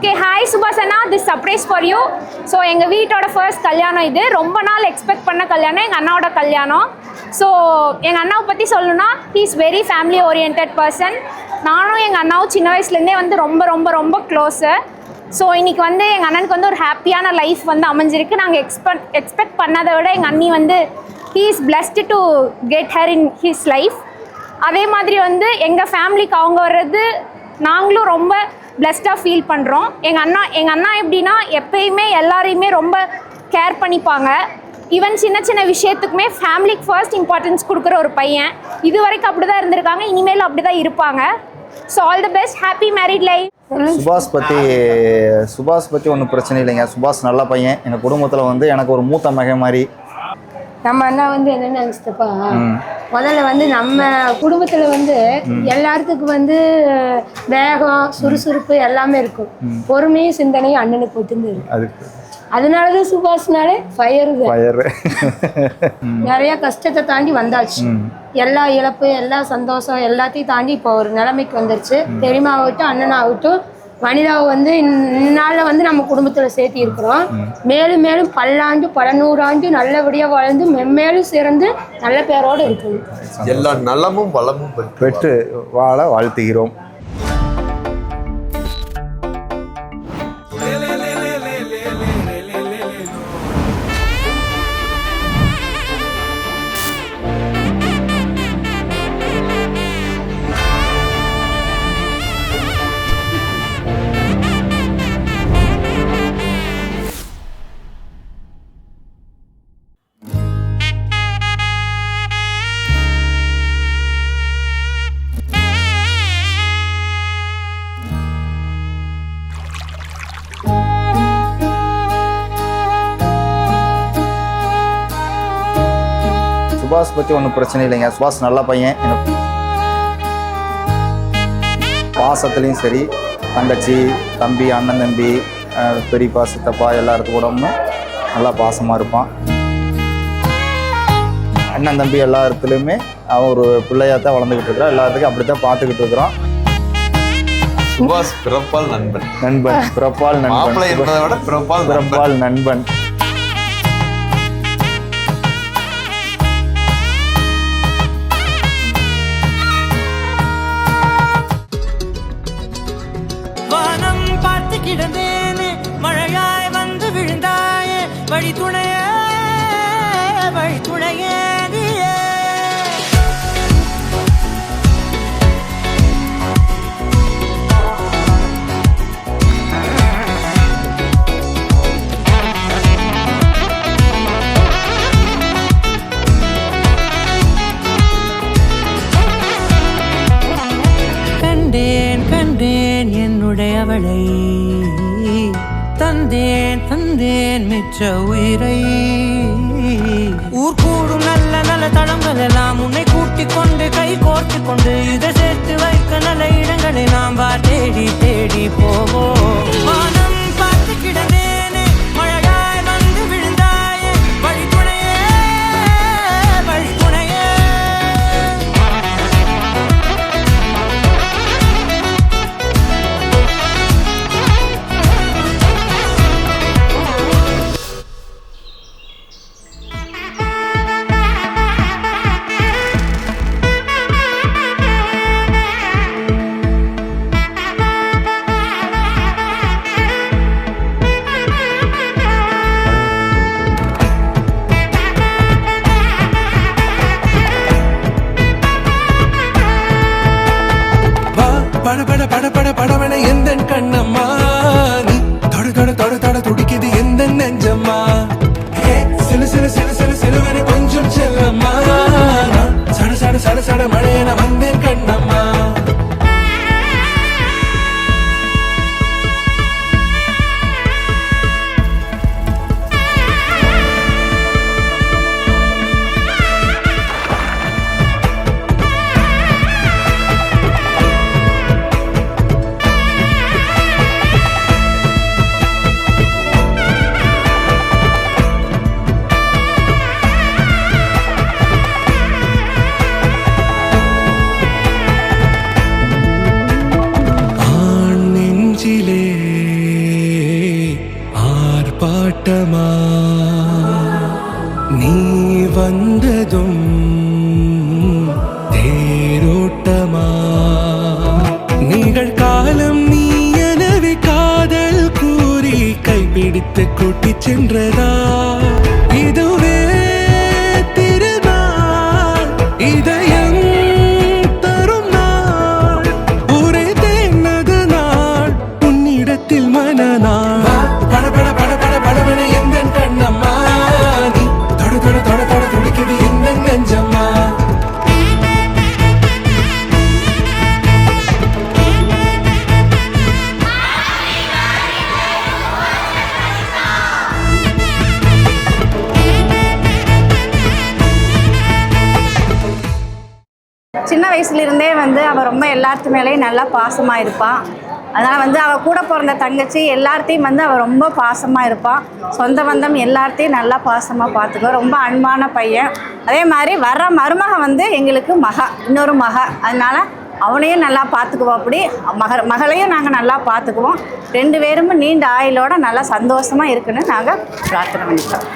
Okay hi சுபாஷ் அண்ணா, this surprise for you. So எங்கள் வீட்டோட ஃபர்ஸ்ட் கல்யாணம் இது. ரொம்ப நாள் எக்ஸ்பெக்ட் பண்ண கல்யாணம், எங்கள் அண்ணாவோட கல்யாணம். ஸோ எங்கள் அண்ணாவை பற்றி சொல்லணும்னா he is very family oriented person. நானும் எங்கள் அண்ணாவும் சின்ன வயசுலேருந்தே வந்து ரொம்ப ரொம்ப ரொம்ப க்ளோஸு. ஸோ இன்றைக்கி வந்து எங்கள் அண்ணனுக்கு வந்து ஒரு ஹாப்பியான லைஃப் வந்து அமைஞ்சிருக்கு. நாங்கள் எக்ஸ்பெக்ட் பண்ணதை விட எங்கள் அண்ணி வந்து he is blessed to get her in his life. அதே மாதிரி வந்து எங்கள் ஃபேமிலிக்கு அவங்க வர்றது நாங்களும் ரொம்ப பிளஸ்டாக ஃபீல் பண்ணுறோம். எங்கள் அண்ணா எப்படின்னா எப்பயுமே எல்லாரையுமே ரொம்ப கேர் பண்ணிப்பாங்க. ஈவன் சின்ன சின்ன விஷயத்துக்குமே ஃபேமிலிக்கு ஃபர்ஸ்ட் இம்பார்ட்டன்ஸ் கொடுக்குற ஒரு பையன். இது வரைக்கும் அப்படி தான் இருந்திருக்காங்க, இனிமேலும் அப்படி தான் இருப்பாங்க. So all the best, happy married life. சுபாஷ் பற்றி ஒன்றும் பிரச்சனை இல்லைங்க. சுபாஷ் நல்ல பையன். எங்கள் குடும்பத்தில் வந்து எனக்கு ஒரு மூத்த மகன் மாதிரி. நம்ம அண்ணா வந்து என்னன்னு நினைச்சிட்டப்பா, முதல்ல வந்து நம்ம குடும்பத்துல வந்து எல்லாத்துக்கும் வந்து வேகம் சுறுசுறுப்பு எல்லாமே இருக்கும். பொறுமையும் சிந்தனையும் அண்ணனுக்கு ஒத்துந்து இருக்கு. அதனாலதான் சுபாஷ்னாலே ஃபயர். நிறைய கஷ்டத்தை தாண்டி வந்தாச்சு. எல்லா இழப்பு எல்லா சந்தோஷம் எல்லாத்தையும் தாண்டி இப்போ ஒரு நிலைமைக்கு வந்துருச்சு. பெரியம்மா ஆகட்டும் அண்ணன் ஆகட்டும் வனிதாவை வந்து இந்நாளில் வந்து நம்ம குடும்பத்தில் சேர்த்தி இருக்கிறோம். மேலும் மேலும் பல்லாண்டு பல நூறாண்டு நல்லபடியாக வாழ்ந்து மென்மேலும் சிறந்து நல்ல பேரோடு இருக்கணும். எல்லா நலமும் வளமும் பெற்று வாழ வாழ்த்துகிறோம். சுபாஷ் பற்றி ஒன்றும் பிரச்சனை இல்லைங்க. சுபாஷ் நல்ல பையன். எனக்கு பாசத்துலேயும் சரி, தங்கச்சி தம்பி அண்ணன் தம்பி பெரியப்பா சித்தப்பா எல்லாத்துக்கும் கூடவும் நல்லா பாசமாக இருப்பான். அண்ணன் தம்பி எல்லா இடத்துலையுமே அவன் ஒரு பிள்ளையாத்தான் வளர்ந்துக்கிட்டு இருக்கிறான். எல்லாத்துக்கும் அப்படி தான் பார்த்துக்கிட்டு இருக்கிறோம். சுபாஷ் பிறப்பால் நண்பன். பிறப்பால் நண்பன். கிடந்தேனே மழையாய் வந்து விழுந்தாயே வழி துணையே நீயே. கண்டேன் கண்டேன் என்னுடையவளை, தந்தேன் மிச்ச உயிரை. ஊர் கூடும் நல்ல நல்ல தளங்கள் எல்லாம் உன்னை கூட்டிக் கொண்டு கை கோர்த்து கொண்டு இதை சேர்த்து வைக்க நல்ல இடங்களை நாம் வா தேடி தேடி போவோம். வானம் பார்த்து கிடந்தேனே மழையாய் வந்து விழுந்தாயே வழி துணையே. படபட எந்த கண்ணம்மா, நீ தொட தொட தொட தொட துடிக்குது எந்த நெஞ்சம்மா. சிலு சிலு சிலு சிலு சிலுவனை கொஞ்சம் செல்லம்மா, சட சட சட சட மழையன வந்தேன் கண்ணம்மா. தேரோட்டமா நீ வந்ததும் தேரோட்டமா நிகழ்காலம் நீ எனவே காதல் கூறி கைப்பிடித்து கூட்டிச் சென்றதா இதுவே திருநாள் இதயம் தரும் நாள் ஒரே தேர்ந்தது நாள் உன்னிடத்தில் மனநாள் பட பட பட பட படவன எந்த கண்ணம்மா நீ தொட தொட தொட தொட துடிக்குது இந்த நெஞ்சம்மா சின்ன வயசுலேருந்தே வந்து அவள் ரொம்ப எல்லாத்து மேலேயும் நல்லா பாசமாக இருப்பாள். அதனால் வந்து அவள் கூட பிறந்த தங்கச்சி எல்லார்த்தையும் வந்து அவள் ரொம்ப பாசமாக இருப்பாள். சொந்த பந்தம் எல்லார்த்தையும் நல்லா பாசமாக பார்த்துக்குவா. ரொம்ப அன்பான பையன். அதே மாதிரி வர்ற மருமக வந்து எங்களுக்கு இன்னொரு மக. அதனால் அவனையும் நல்லா பார்த்துக்குவோம். அப்படி மகளையும் நாங்கள் நல்லா பார்த்துக்குவோம். 2 பேரும் நீண்ட ஆயுளோட நல்லா சந்தோஷமாக இருக்குன்னு நாங்கள் பிரார்த்தனை பண்ணிக்கிறோம்.